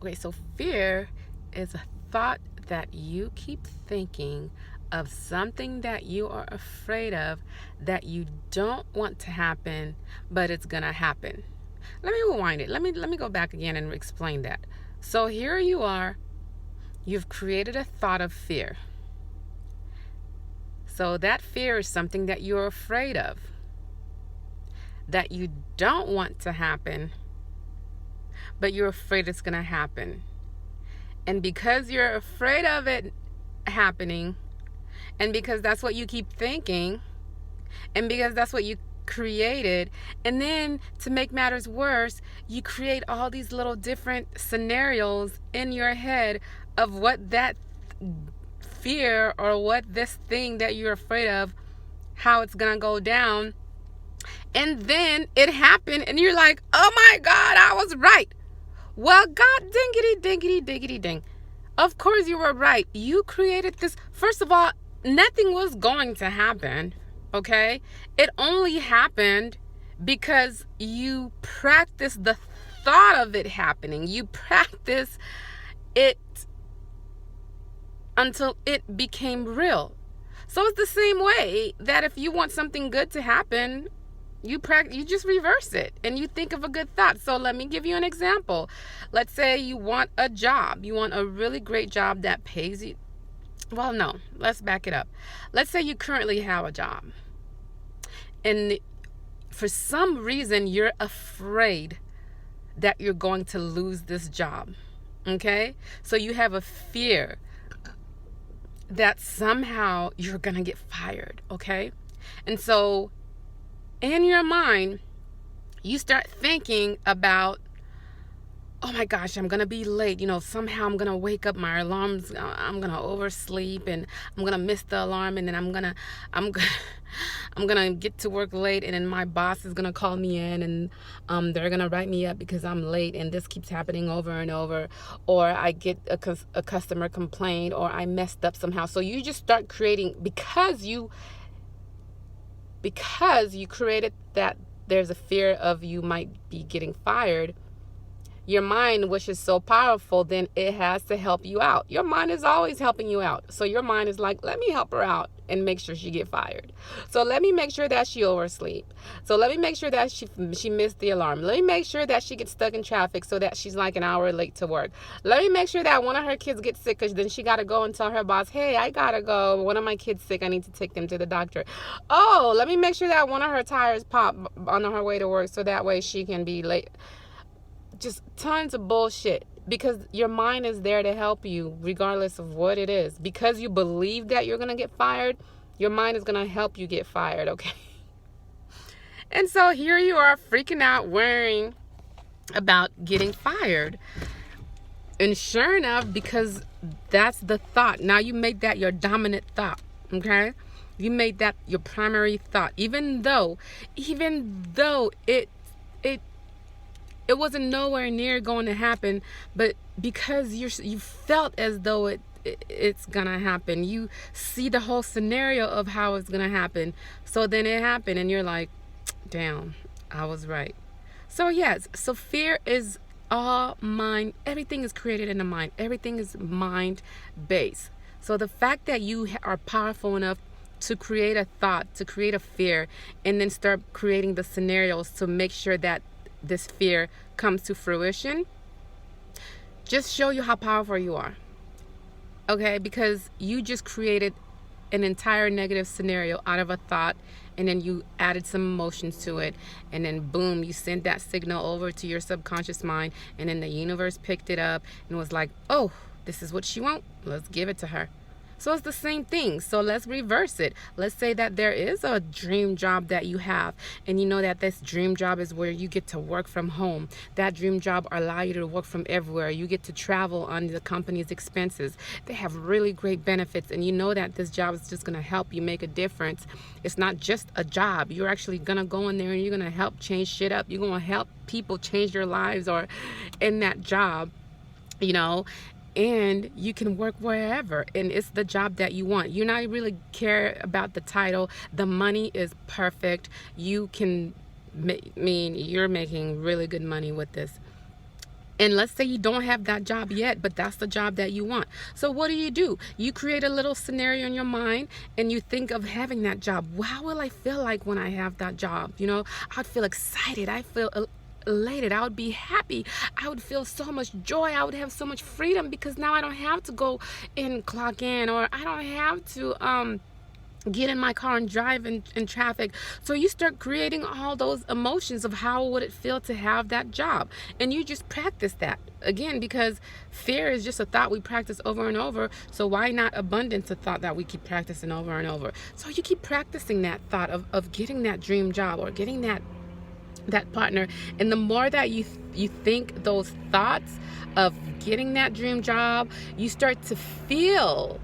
Okay, so fear is a thought that you keep thinking of something that you are afraid of that you don't want to happen, but it's gonna happen. Let me rewind it. Let me go back again and explain that. So here you are, you've created a thought of fear. So that fear is something that you're afraid of, that you don't want to happen, but you're afraid it's gonna happen. And because you're afraid of it happening, and because that's what you keep thinking, and because that's what you created, and then to make matters worse, you create all these little different scenarios in your head of what that fear or what this thing that you're afraid of, how it's gonna go down. And then it happened, and you're like, oh my God, I was right. Well, God dingity, dingity, diggity, ding. Of course you were right. You created this. First of all, nothing was going to happen, okay? It only happened because you practiced the thought of it happening. You practiced it until it became real. So it's the same way that if you want something good to happen, you just reverse it and you think of a good thought. So let me give you an example. Let's say you want a job. You want a really great job that pays you. Well, no, let's back it up. Let's say you currently have a job, and for some reason you're afraid that you're going to lose this job. Okay? So you have a fear that somehow you're going to get fired, okay? And so in your mind, you start thinking about, oh my gosh, I'm going to be late. Somehow I'm going to wake up, my alarms, I'm going to oversleep, and I'm going to miss the alarm, and then I'm going to get to work late, and then my boss is going to call me in, and they're going to write me up because I'm late, and this keeps happening over and over. Or I get a customer complaint, or I messed up somehow. So you just start creating, because you created that there's a fear of you might be getting fired. Your mind, which is so powerful, then it has to help you out. Your mind is always helping you out. So your mind is like, let me help her out and make sure she get fired. So let me make sure that she oversleep. So let me make sure that she missed the alarm. Let me make sure that she gets stuck in traffic so that she's like an hour late to work. Let me make sure that one of her kids gets sick, because then she got to go and tell her boss, hey, I got to go. One of my kids sick. I need to take them to the doctor. Oh, let me make sure that one of her tires pop on her way to work so that way she can be late. Just tons of bullshit, because your mind is there to help you regardless of what it is. Because you believe that you're going to get fired, your mind is going to help you get fired, okay? And so here you are freaking out, worrying about getting fired. And sure enough, because that's the thought, now you made that your dominant thought, okay? You made that your primary thought, even though it wasn't nowhere near going to happen, but because you felt as though it's gonna happen, you see the whole scenario of how it's gonna happen, so then it happened, and you're like, damn, I was right. So yes, so fear is all mind. Everything is created in the mind. Everything is mind based. So the fact that you are powerful enough to create a thought, to create a fear, and then start creating the scenarios to make sure that this fear comes to fruition, just show you how powerful you are, okay? Because you just created an entire negative scenario out of a thought, and then you added some emotions to it, and then boom, you sent that signal over to your subconscious mind, and then the universe picked it up and was like, oh, this is what she wants, let's give it to her. So it's the same thing. So let's reverse it. Let's say that there is a dream job that you have, and you know that this dream job is where you get to work from home. That dream job allows you to work from everywhere. You get to travel on the company's expenses. They have really great benefits, and you know that this job is just going to help you make a difference. It's not just a job. You're actually going to go in there and you're going to help change shit up. You're going to help people change their lives or in that job, and you can work wherever, and it's the job that you want. You're not really care about the title. The money is perfect. You can you're making really good money with this. And let's say you don't have that job yet, but that's the job that you want. So what do? You create a little scenario in your mind and you think of having that job. How will I feel like when I have that job? You know, I'd feel excited. I feel elated. I would be happy. I would feel so much joy. I would have so much freedom because now I don't have to go and clock in, or I don't have to get in my car and drive in traffic. So you start creating all those emotions of how would it feel to have that job, and you just practice that again, because fear is just a thought we practice over and over. So why not abundance, a thought that we keep practicing over and over? So you keep practicing that thought of getting that dream job or getting that partner. And the more that you think those thoughts of getting that dream job, you start to feel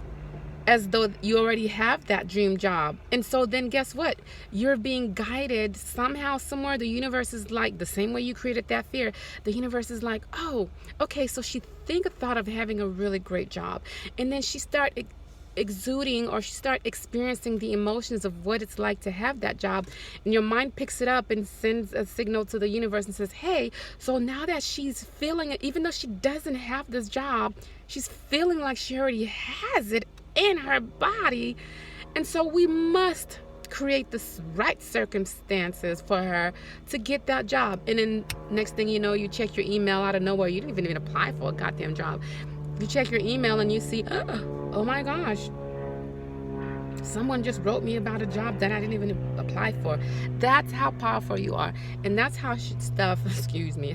as though you already have that dream job. And so then guess what? You're being guided somehow, somewhere. The universe is like, the same way you created that fear, the universe is like, oh, okay, so she thought of having a really great job. And then she started exuding, or she start experiencing the emotions of what it's like to have that job, and your mind picks it up and sends a signal to the universe and says, hey, so now that she's feeling it, even though she doesn't have this job, she's feeling like she already has it in her body. And so we must create the right circumstances for her to get that job. And then next thing you know, you check your email out of nowhere. You didn't even apply for a goddamn job. You check your email and you see, oh my gosh, someone just wrote me about a job that I didn't even apply for. That's how powerful you are. And that's how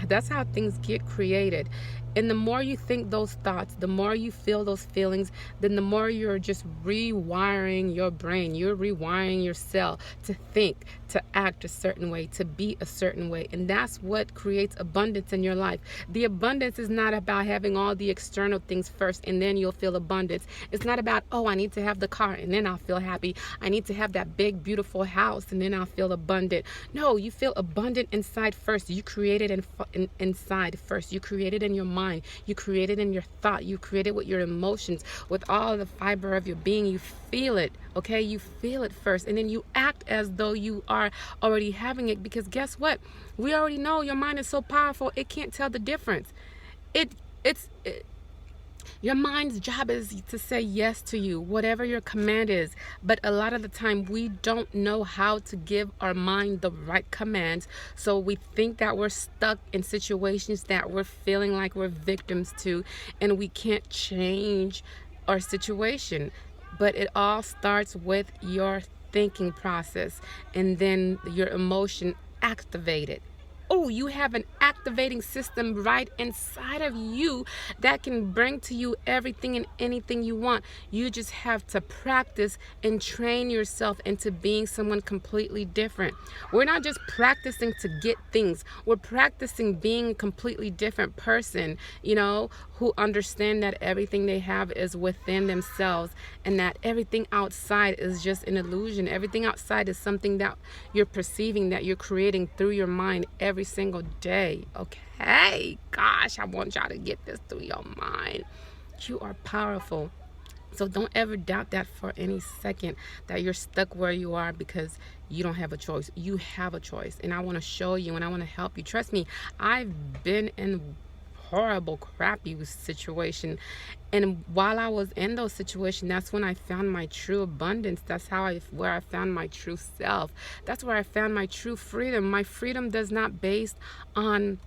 that's how things get created. And the more you think those thoughts, the more you feel those feelings, then the more you're just rewiring your brain. You're rewiring your cell to think, to act a certain way, to be a certain way. And that's what creates abundance in your life. The abundance is not about having all the external things first and then you'll feel abundance. It's not about, oh, I need to have the car and then I'll feel happy. I need to have that big, beautiful house and then I'll feel abundant. No, you feel abundant inside first. You create it inside first. You create it in your mind. You create it in your thought. You create it with your emotions, with all the fiber of your being. You feel it, okay? You feel it first, and then you act as though you are already having it, because guess what? We already know your mind is so powerful, it can't tell the difference. Your mind's job is to say yes to you, whatever your command is. But a lot of the time, we don't know how to give our mind the right commands. So we think that we're stuck in situations that we're feeling like we're victims to, and we can't change our situation. But it all starts with your thinking process, and then your emotion activated. Oh, you have an activating system right inside of you that can bring to you everything and anything you want. You just have to practice and train yourself into being someone completely different. We're not just practicing to get things. We're practicing being a completely different person, who understand that everything they have is within themselves, and that everything outside is just an illusion. Everything outside is something that you're perceiving, that you're creating through your mind every single day. Okay, gosh, I want y'all to get this through your mind. You are powerful. So don't ever doubt that for any second, that you're stuck where you are because you don't have a choice. You have a choice, and I want to show you, and I want to help you. Trust me, I've been in horrible, crappy situation, and while I was in those situations, that's when I found my true abundance. That's where I found my true self. That's where I found my true freedom. My freedom does not based on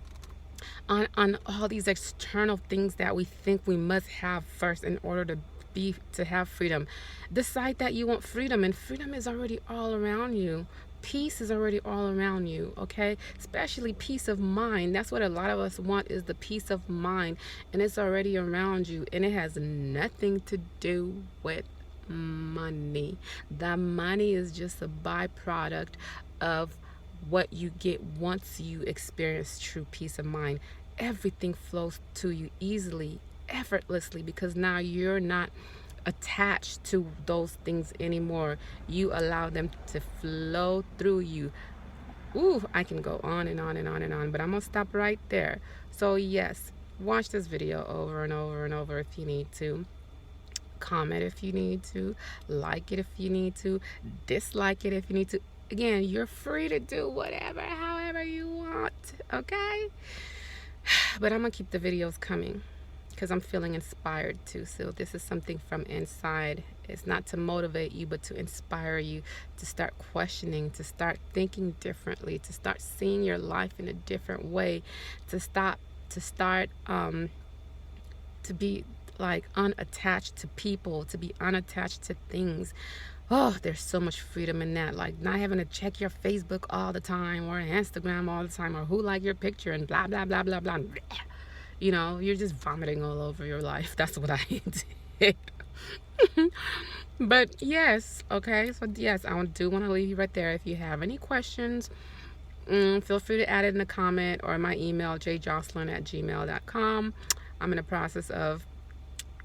all these external things that we think we must have first in order to have freedom. Decide that you want freedom, and freedom is already all around you. Peace is already all around you, okay? Especially peace of mind. That's what a lot of us want, is the peace of mind, and it's already around you, and it has nothing to do with money. The money is just a byproduct of what you get once you experience true peace of mind. Everything flows to you easily, effortlessly, because now you're not attached to those things anymore. You allow them to flow through you. Ooh, I can go on and on and on and on, but I'm gonna stop right there. So yes, watch this video over and over and over if you need to. Comment if you need to. Like it if you need to. Dislike it if you need to. Again, you're free to do whatever, however you want, okay? But I'm gonna keep the videos coming because I'm feeling inspired too. So this is something from inside. It's not to motivate you, but to inspire you to start questioning, to start thinking differently, to start seeing your life in a different way, to start to be like unattached to people, to be unattached to things. Oh, there's so much freedom in that. Like not having to check your Facebook all the time or Instagram all the time or who liked your picture and blah blah blah blah blah. You know, you're just vomiting all over your life. That's what I did. But yes, okay. So yes, I do want to leave you right there. If you have any questions, feel free to add it in a comment or my email, jjocelyn@gmail.com. I'm in the process of,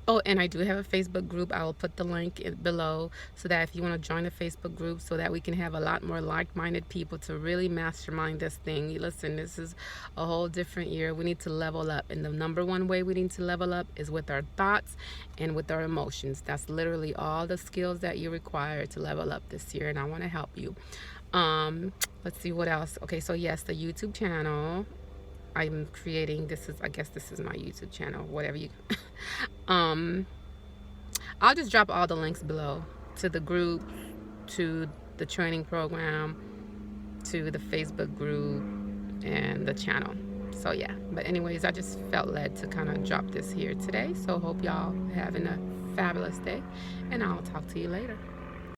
oh, and I do have a Facebook group. I will put the link below so that if you want to join the Facebook group so that we can have a lot more like-minded people to really mastermind this thing. Listen, this is a whole different year. We need to level up. And the number one way we need to level up is with our thoughts and with our emotions. That's literally all the skills that you require to level up this year. And I want to help you. Let's see what else. Okay, so yes, the YouTube channel I'm creating. I guess this is my YouTube channel, whatever you I'll just drop all the links below to the group, to the training program, to the Facebook group, and the channel. So yeah, but anyways, I just felt led to kind of drop this here today. So hope y'all having a fabulous day, and I'll talk to you later.